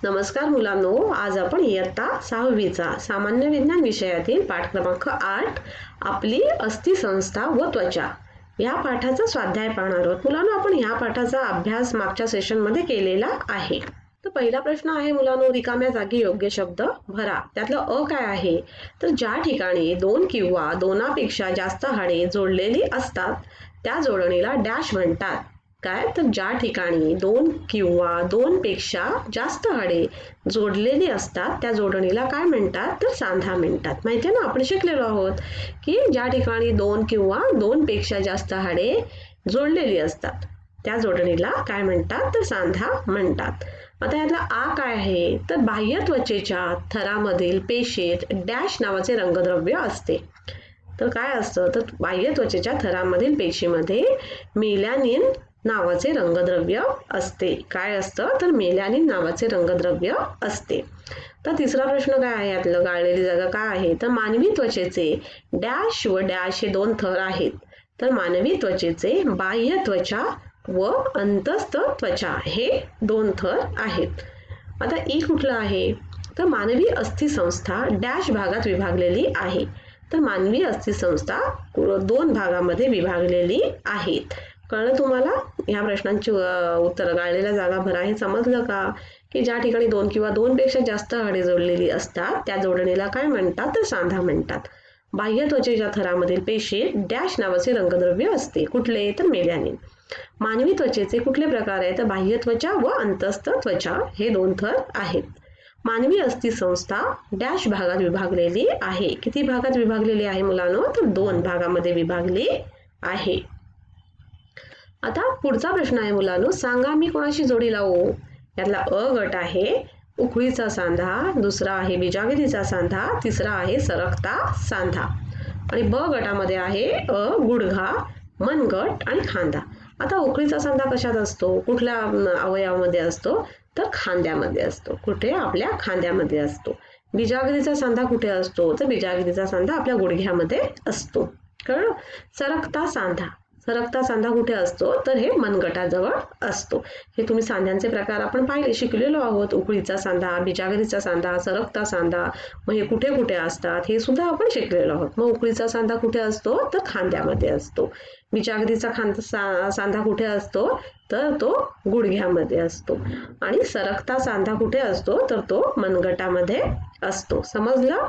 नमस्कार मुलांनो, आज आपण इयत्ता 6वीचा सामान्य विज्ञान विषयातील पाठ क्रमांक 8 आपली अस्थिसंस्था व त्वचा या पाठाचा स्वाध्याय पाहणार आहोत. मुलांनो, आपण या पाठाचा अभ्यास मागच्या सेशन मध्ये केलेला आहे. तर पहिला प्रश्न आहे मुलांनो, रिकाम्या जागी योग्य शब्द भरा. त्यातला अ काय आहे? तर ज्या ठिकाणी 2 किंवा 2पेक्षा जास्त हाडे जोडलेली असतात त्या जोडणीला डॅश म्हणतात. काय? तर ज्या ठिकाणी 2 किंवा 2पेक्षा जास्त हाडे जोडलेली असतात त्या जोडणीला काय म्हणतात? तर सांधा म्हणतात. माहिती आहे ना, आपण शिकलेलो आहोत की ज्या ठिकाणी 2 किंवा 2पेक्षा जास्त हाडे जोडलेली असतात त्या जोडणीला काय म्हणतात? तर सांधा म्हणतात. आता यातला आ काय आहे? तर बाह्य त्वचेच्या थरामधील पेशीत डॅश नावाचे रंगद्रव्य असते. तर काय असतं? तर बाह्य त्वचेच्या थरामधील पेशीमध्ये मेलॅनिन नावाचे रंगद्रव्य असते. काय असतं? तर मेलॅनिन नावाचे रंगद्रव्य असते. तर तिसरा प्रश्न काय आहे? यातलं गाळलेली जागा काय आहे? तर मानवी त्वचेचे डॅश व डॅश हे 2 थर आहेत. तर मानवी त्वचेचे बाह्य त्वचा व अंतस्थ त्वचा हे 2 थर आहेत. आता ई कुठलं आहे? तर मानवी अस्थिसंस्था डॅश भागात विभागलेली आहे. तर मानवी अस्थिसंस्था 2 भागामध्ये विभागलेली आहेत. कळलं तुम्हाला? ह्या प्रश्नांची उत्तर गाळलेल्या जागा भरा हे समजलं का? की ज्या ठिकाणी 2 किंवा 2पेक्षा जास्त हाडे जोडलेली असतात त्या जोडणीला काय म्हणतात? तर सांधा म्हणतात. बाह्य त्वचेच्या थरामधील पेशीत डॅश नावाचे रंगद्रव्य असते. कुठले? तर मेलॅनिन. मानवी त्वचेचे कुठले प्रकार आहे? तर बाह्य त्वचा व अंतस्थ त्वचा हे 2 थर आहेत. मानवी अस्थिसंस्था डॅश भागात विभागलेली आहे. किती भागात विभागलेली आहे मुलांनो? तर 2 भागामध्ये विभागली आहे. आता पुढचा प्रश्न आहे मुलांनो, सांगा मी कोणाशी जोडी लावू? यातला अ गट आहे उखळीचा सांधा, दुसरा आहे बिजागरीचा सांधा, तिसरा आहे सरकता सांधा आणि ब गटामध्ये आहे अ गुडघा, मनगट आणि खांदा. आता उखळीचा सांधा कशात असतो? कुठल्या अवयवामध्ये असतो? तर खांद्यामध्ये असतो. कुठे? आपल्या खांद्यामध्ये असतो. बिजागरीचा सांधा कुठे असतो? तर बिजागरीचा सांधा आपल्या गुडघ्यामध्ये असतो. कळलं? सरकता सांधा कुठे असतो? तर हे मनगटाजवळ असतो. हे तुम्ही सांध्यांचे प्रकार आपण शिकलेलो आहोत. उखळीचा सांधा, बिजागरीचा सांधा, सरकता सांधा, मग हे कुठे कुठे असतात हे सुद्धा आपण शिकलेलो आहोत. मग उखळीचा सांधा कुठे असतो? तर खांद्यामध्ये असतो. बिजागरीचा सांधा कुठे असतो? तर तो गुडघ्यामध्ये असतो. आणि सरकता सांधा कुठे असतो? तर तो मनगटामध्ये असतो. समजलं?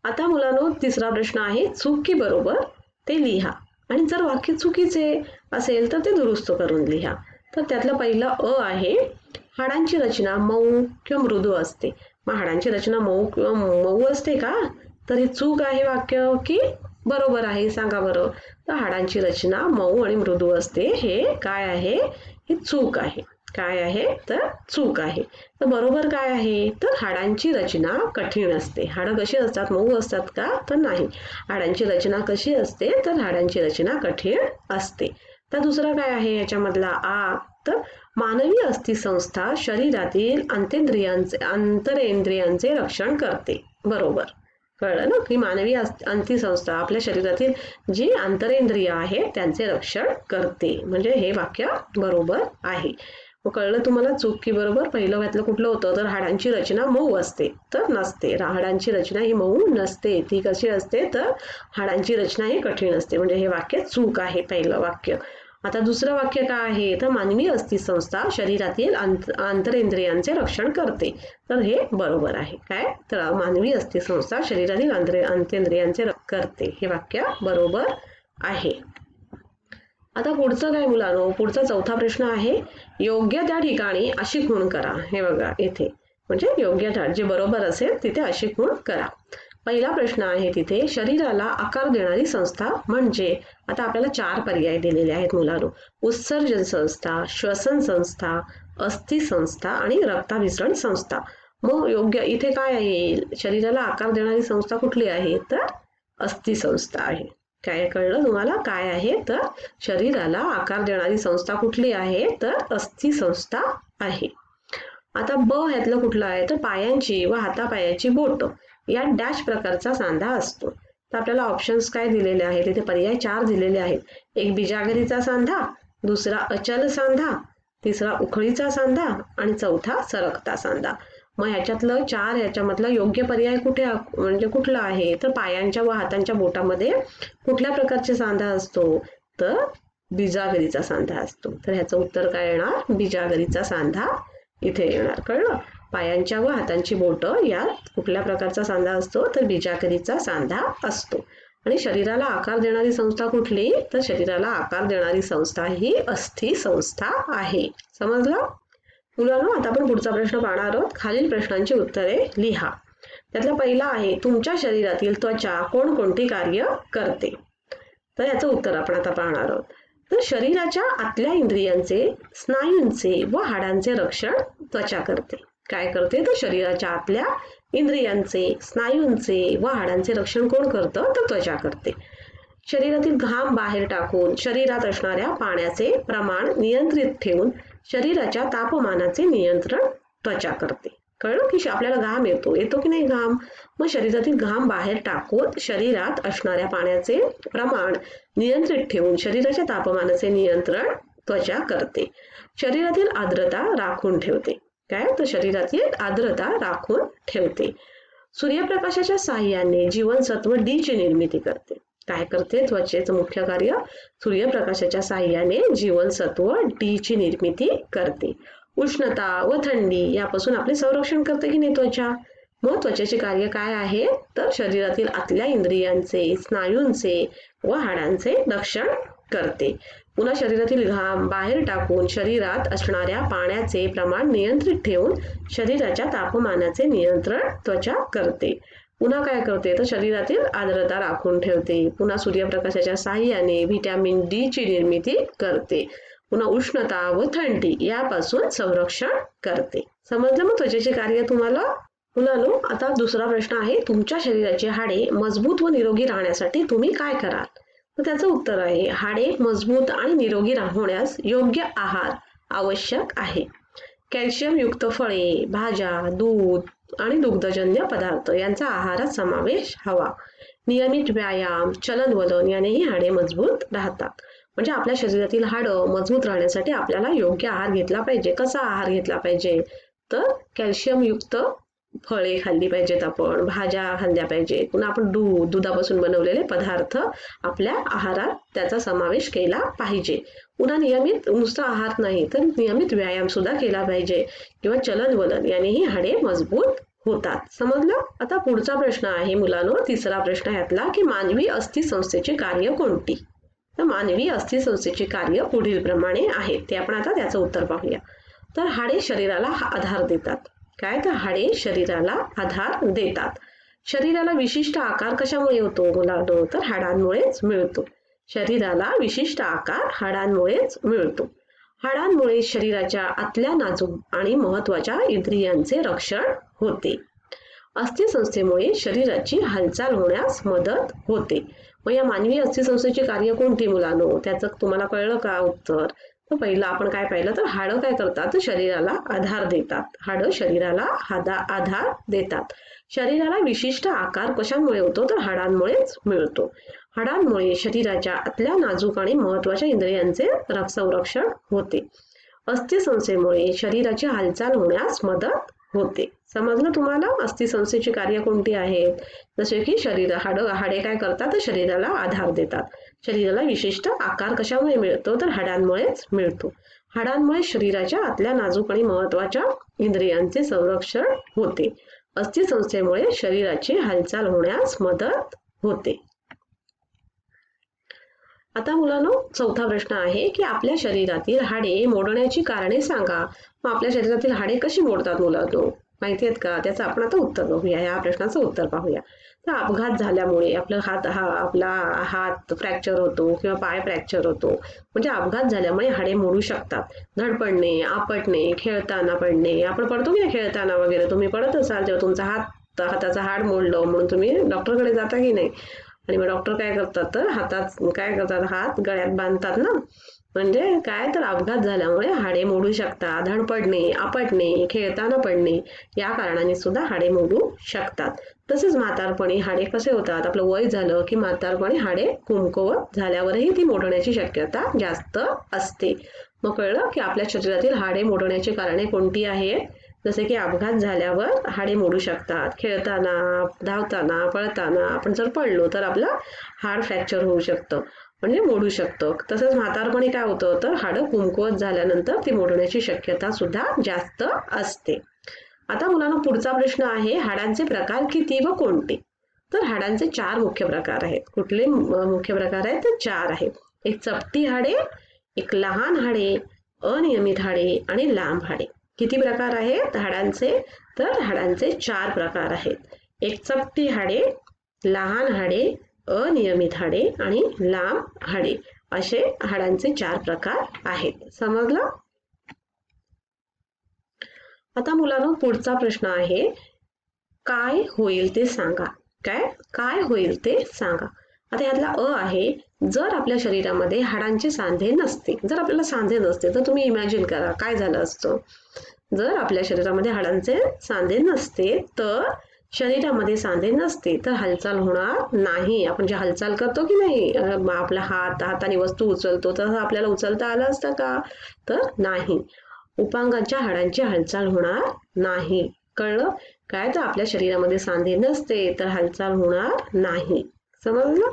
आता मुलांनो, तिसरा प्रश्न आहे चूक की बरोबर ते लिहा आणि जर वाक्य चुकीचे असेल तर ते दुरुस्त करून लिहा. तर त्यातलं पहिलं अ आहे हाडांची रचना मऊ किंवा मृदू असते. मग हाडांची रचना मऊ किंवा मऊ असते का? तर हे चूक आहे वाक्य की बरोबर आहे? सांगा बरं. तर हाडांची रचना मऊ आणि मृदू असते हे काय आहे? हे चूक आहे. काय आहे? तर चूक आहे. तर बरोबर काय आहे? तर हाडांची रचना कठीण असते. हाडं कशी असतात? मऊ असतात का? तर नाही. हाडांची रचना कशी असते? तर हाडांची रचना कठीण असते. तर दुसरं काय आहे याच्यामधला आ? तर मानवी अस्थिसंस्था शरीरातील अंतरेंद्रियांचे रक्षण करते. बरोबर. कळलं ना? की मानवी अस्थिसंस्था आपल्या शरीरातील जी अंतरेंद्रिय आहेत त्यांचे रक्षण करते. म्हणजे हे वाक्य बरोबर आहे. कळलं तुम्हाला? चूक की बरोबर पहिलं घातलं कुठलं होतं? तर हाडांची रचना मऊ असते. तर नसते. हाडांची रचना ही मऊ नसते. ती कशी असते? तर हाडांची रचना ही कठीण असते. म्हणजे हे वाक्य चूक आहे पहिलं वाक्य. आता दुसरं वाक्य काय आहे? तर मानवी अस्थिसंस्था शरीरातील अंतरेंद्रियांचे रक्षण करते. तर हे बरोबर आहे. काय? तर मानवी अस्थिसंस्था शरीरातील अंतरेंद्रियांचे रक्षण करते. हे वाक्य बरोबर आहे. आता पुढचं काय मुलांनो? पुढचा चौथा प्रश्न आहे योग्य त्या ठिकाणी अशी खूण करा. हे बघा इथे, म्हणजे योग्य जे बरोबर असेल तिथे अशी खूण करा. पहिला प्रश्न आहे तिथे शरीराला आकार देणारी संस्था म्हणजे, आता आपल्याला 4 पर्याय दिलेले आहेत मुलांनो. उत्सर्जन संस्था, श्वसन संस्था, अस्थि संस्था आणि रक्ताभिसरण संस्था. मग योग्य इथे काय आहे? शरीराला आकार देणारी संस्था कुठली आहे? तर अस्थि संस्था आहे. काय कळलं तुम्हाला? काय आहे? तर शरीराला आकार देणारी संस्था कुठली आहे? तर अस्थि संस्था आहे. आता ब ह्यातलं कुठलं आहे? तर पायांची व हातापायाची बोट यात डॅश प्रकारचा सांधा असतो. तर आपल्याला ऑप्शन्स काय दिलेले आहेत? इथे पर्याय 4 दिलेले आहेत. एक बिजागरीचा सांधा, दुसरा अचल सांधा, तिसरा उखळीचा सांधा आणि चौथा सरकता सांधा. मग ह्याच्यातलं ह्याच्यामधला योग्य पर्याय म्हणजे कुठला आहे? तर पायांच्या व हातांच्या बोटामध्ये कुठल्या प्रकारचे सांधा असतो? तर बिजागरीचा सांधा असतो. तर ह्याचं उत्तर काय येणार? बिजागरीचा सांधा इथे येणार. कळलं? पायांच्या व हातांची बोटं यात कुठल्या प्रकारचा सांधा असतो? तर बिजागरीचा सांधा असतो. आणि शरीराला आकार देणारी संस्था कुठली? तर शरीराला आकार देणारी संस्था ही अस्थि संस्था आहे. समजलं? मुलांनो, आता आपण पुढचा प्रश्न पाहणार आहोत. खालील प्रश्नांची उत्तरे लिहा. त्यातला पहिला आहे, तुमच्या शरीरातील त्वचा कोणकोणती कार्य करते? तर याचं उत्तर आपण आता पाहणार आहोत. तर शरीराच्या आतल्या इंद्रियांचे, स्नायूंचे व हाडांचे रक्षण त्वचा करते. काय करते? तर शरीराच्या आतल्या इंद्रियांचे, स्नायूंचे व हाडांचे रक्षण कोण करतं? तर त्वचा करते. शरीरातील घाम बाहेर टाकून शरीरात असणाऱ्या पाण्याचे प्रमाण नियंत्रित ठेवून शरीराच्या तापमानाचे नियंत्रण त्वचा करते. कळलं की आपल्याला घाम येतो की नाही घाम? मग शरीरातील घाम बाहेर टाकून शरीरात असणाऱ्या पाण्याचे प्रमाण नियंत्रित ठेवून शरीराच्या तापमानाचे नियंत्रण त्वचा करते. शरीरातील आर्द्रता राखून ठेवते. काय? तर शरीरातील आर्द्रता राखून ठेवते. सूर्यप्रकाशाच्या साहाय्याने जीवनसत्व डी ची निर्मिती करते. काय करते? त्वचेचं मुख्य कार्य सूर्यप्रकाशाच्या साहाय्याने जीवनसत्व डी ची निर्मिती करते. उष्णता व थंडी यापासून आपले संरक्षण करते की नाही त्वचा? मग त्वचेचे कार्य काय आहे? तर शरीरातील आतल्या इंद्रियांचे, स्नायूंचे व हाडांचे रक्षण करते. पुन्हा शरीरातील घाम बाहेर टाकून शरीरात असणाऱ्या पाण्याचे प्रमाण नियंत्रित ठेवून शरीराच्या तापमानाचे नियंत्रण त्वचा करते. पुन्हा काय करते? तर शरीरातील आर्द्रता राखून ठेवते. पुन्हा सूर्यप्रकाशाच्या साहाय्याने व्हिटॅमिन डी ची निर्मिती करते. पुन्हा उष्णता व थंडी यापासून संरक्षण करते. समजलं मग त्वचेचे कार्य तुम्हाला? मुलांनो, आता दुसरा प्रश्न आहे, तुमच्या शरीराची हाडे मजबूत व निरोगी राहण्यासाठी तुम्ही काय कराल? तर त्याचं उत्तर आहे, हाडे मजबूत आणि निरोगी होण्यास योग्य आहार आवश्यक आहे. कॅल्शियम युक्त फळे, भाज्या, दूध आणि दुग्धजन्य पदार्थ यांचा आहारात समावेश हवा. नियमित व्यायाम, चलनवलन यानेही हाडे मजबूत राहतात. म्हणजे आपल्या शरीरातील हाडं मजबूत राहण्यासाठी आपल्याला योग्य आहार घेतला पाहिजे. कसा आहार घेतला पाहिजे? तर कॅल्शियम युक्त फळे खाल्ली पाहिजेत, आपण भाज्या खाल्ल्या पाहिजेत. पुन्हा आपण दुधापासून बनवलेले पदार्थ आपल्या आहारात त्याचा समावेश केला पाहिजे. पुन्हा नियमित नुसता आहार नाही तर नियमित व्यायाम सुद्धा केला पाहिजे किंवा चलनवलन यानेही हाडे मजबूत होतात. समजलं? आता पुढचा प्रश्न आहे मुलांनो, तिसरा प्रश्न यातला की मानवी अस्थि संस्थेची कार्य कोणती? तर मानवी अस्थि संस्थेची कार्य पुढील प्रमाणे आहेत. ते आपण आता त्याचं उत्तर पाहूया. तर हाडे शरीराला आधार देतात. काय? तर हाडे शरीराला आधार देतात. शरीराला विशिष्ट आकार कशामुळे होतो मुलांनो? तर हाडांमुळेच मिळतो. शरीराला विशिष्ट आकार हाडांमुळेच मिळतो. हाडांमुळे शरीराच्या आतल्या नाजूक आणि महत्वाच्या इंद्रियांचे रक्षण होते. अस्थिसंस्थेमुळे शरीराची हालचाल होण्यास मदत होते. मग या मानवी अस्थिसंस्थेची कार्य कोणती मुलांनो? त्याचं तुम्हाला कळलं का उत्तर? तर पहिलं आपण काय पाहिलं, तर हाडं काय करतात? तर शरीराला आधार देतात. हाडं शरीराला आधार देतात. शरीराला विशिष्ट आकार कशामुळे होतो? तर हाडांमुळेच मिळतो. हाडांमुळे शरीराच्या आतल्या नाजूक आणि महत्वाच्या इंद्रियांचे संरक्षण होते. अस्थिसंस्थेमुळे शरीराची हालचाल होण्यास मदत होते. समजलं तुम्हाला? अस्थिसंस्थेची कार्य कोणती आहेत? जसे की हाडे काय करतात? तर शरीराला आधार देतात. शरीराला विशिष्ट आकार कशामुळे मिळतो? तर हाडांमुळेच मिळतो. हाडांमुळे शरीराच्या आतल्या नाजूक आणि महत्वाच्या इंद्रियांचे संरक्षण होते. अस्थिसंस्थेमुळे शरीराची हालचाल होण्यास मदत होते. आता मुलांनो, चौथा प्रश्न आहे की आपल्या शरीरातील हाडे मोडण्याची कारणे सांगा. मग आपल्या शरीरातील हाडे कशी मोडतात मुलांनो? माहिती आहेत का? त्याचं आपण आता उत्तर बघूया. या प्रश्नाचं उत्तर पाहूया. तर अपघात झाल्यामुळे आपला हात फ्रॅक्चर होतो किंवा पाय फ्रॅक्चर होतो. म्हणजे अपघात झाल्यामुळे हाडे मोडू शकतात. धडपडणे, आपटणे, खेळताना पडणे. आपण पडतो की नाही खेळताना वगैरे? तुम्ही पडत असाल तेव्हा तुमचा हाताचं हाड मोडलं म्हणून तुम्ही डॉक्टरकडे जाता की नाही? आणि मग डॉक्टर काय करतात? तर हात गळ्यात बांधतात ना. म्हणजे काय? तर अपघात झाल्यामुळे हाडे मोडू शकतात. धडपडणे, आपटणे, खेळताना पडणे या कारणाने सुद्धा हाडे मोडू शकतात. तसेच म्हातारपणी हाडे कसे होतात? आपलं वय झालं की म्हातारपणी हाडे कमकुवत झाल्यावरही ती मोडण्याची शक्यता जास्त असते. मग कळलं की आपल्या शरीरातील हाडे मोडण्याची कारणे कोणती आहेत. जसे की अपघात झाल्यावर हाडे मोडू शकतात, खेळताना, धावताना, पळताना आपण जर पडलो तर आपलं हाड फ्रॅक्चर होऊ शकतं, म्हणजे मोडू शकतो. तसंच म्हातारपणी काय होतं तर हाडं कमकुवत झाल्यानंतर ती मोडण्याची शक्यता सुद्धा जास्त असते. आता मुलांना पुढचा प्रश्न आहे, हाडांचे प्रकार किती व कोणते. तर हाडांचे 4 मुख्य प्रकार आहेत. कुठले मुख्य प्रकार आहेत तर 4 आहेत. एक चपटी हाडे, एक लहान हाडे, अनियमित हाडे आणि लांब हाडे. किती प्रकार आहेत हाडांचे तर हाडांचे 4 प्रकार आहेत. एक चपटी हाडे, लहान हाडे, अनियमित हाडे आणि लांब हाडे असे हाडांचे 4 प्रकार आहेत. समजलं. आता मुलांनो पुढचा प्रश्न आहे, काय होईल ते सांगा. काय होईल ते सांगा. आता यातला आहे, जर आपल्या शरीरामध्ये हाडांचे सांधे नसते, जर आपल्याला सांधे नसते तर तुम्ही इमॅजिन करा काय झालं असतं. जर आपल्या शरीरामध्ये हाडांचे सांधे नसते तर शरीरामध्ये सांधे नसते तर हालचाल होणार नाही. आपण जे हालचाल करतो की नाही, आपला हाताने वस्तू उचलतो तर आपल्याला उचलता आलं असतं का तर नाही. उपांगाच्या हाडांची हालचाल होणार नाही. कळलं काय तर आपल्या शरीरामध्ये सांधे नसते तर हालचाल होणार नाही. समजलं.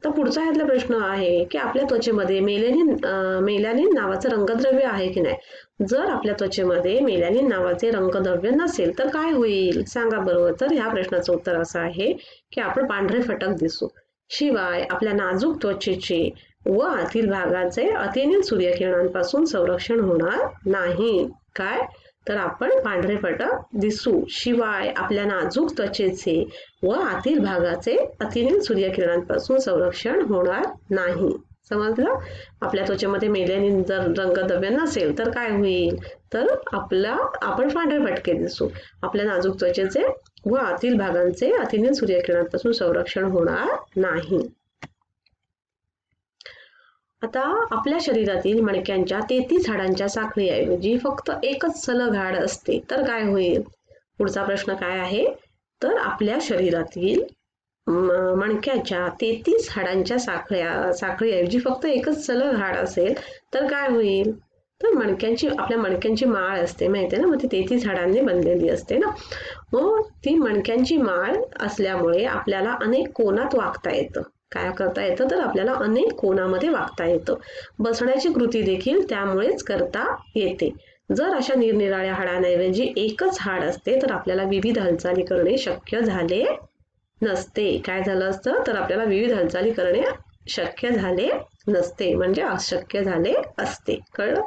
तर पुढचा यातला प्रश्न आहे की आपल्या त्वचेमध्ये मेलॅनिन नावाचं रंगद्रव्य आहे की नाही. जर आपल्या त्वचेमध्ये मेलॅनिन नावाचे रंगद्रव्य नसेल तर काय होईल सांगा बरोबर. तर ह्या प्रश्नाचं उत्तर असं आहे की आपण पांढरे फटक दिसू. शिवाय आपल्या नाजूक त्वचेचे व आतील भागाचे अतिनील सूर्यकिरणांपासून संरक्षण होणार नाही. काय तर आपण पांढरे फटक दिसू. शिवाय आपल्या नाजूक त्वचेचे व आतील भागाचे अतिनील सूर्यकिरणांपासून संरक्षण होणार नाही. समजलं. आपल्या त्वचेमध्ये मेलॅनिन जर रंगद्रव्य नसेल तर काय होईल तर आपण पांढरे फटके दिसू. आपल्या नाजूक त्वचेचे व आतील भागांचे अतिनील सूर्यकिरणांपासून संरक्षण होणार नाही. आता आपल्या शरीरातील मणक्यांच्या 33 हाडांच्या साखळीऐवजी फक्त एकच सलग हाड असते तर काय होईल. पुढचा प्रश्न काय आहे तर आपल्या शरीरातील मणक्याच्या 33 हाडांच्या साखळीऐवजी फक्त एकच सलग हाड असेल तर काय होईल. तर आपल्या मणक्यांची माळ असते माहिती आहे ना, मग ती 33 हाडांनी बनलेली असते ना. मग ती मणक्यांची माळ असल्यामुळे आपल्याला अनेक कोनात वाकता येतं. काय करता येतं तर आपल्याला अनेक कोनामध्ये वाकता येतं. बसण्याची कृती देखील त्यामुळेच करता येते. जर अशा निरनिराळ्या हाडांऐवजी एकच हाड असते तर आपल्याला विविध हालचाली करणे शक्य झाले नसते. काय झालं असतं तर आपल्याला विविध हालचाली करणे शक्य झाले नसते, म्हणजे अशक्य झाले असते. कळलं.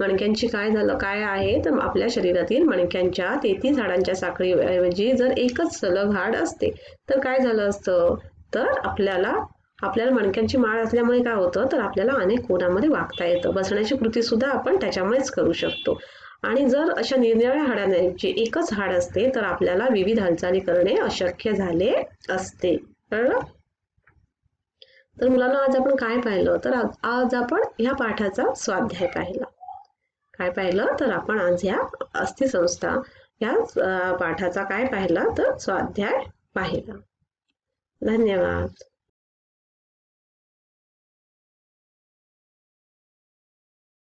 मणक्यांची काय आहे तर आपल्या शरीरातील मणक्यांच्या 33 हाडांच्या साखळीऐवजी जर एकच सलग हाड असते तर काय झालं असतं तर आपल्याला मणक्यांची माळ असल्यामुळे काय होतं तर आपल्याला अनेक कोनामध्ये वाकता येतं. बसण्याची कृती सुद्धा आपण त्याच्यामुळेच करू शकतो. आणि जर अशा निरनिराळ्या हाडांऐवजी एकच हाड असते तर आपल्याला विविध हालचाली करणे अशक्य झाले असते. कळलं. तर मुलांना आज आपण काय पाहिलं तर आज आपण ह्या पाठाचा स्वाध्याय पाहिला. काय पाहिलं तर आपण आज ह्या अस्थिसंस्था या पाठाचा काय पाहिला तर स्वाध्याय पाहिला. धन्यवाद.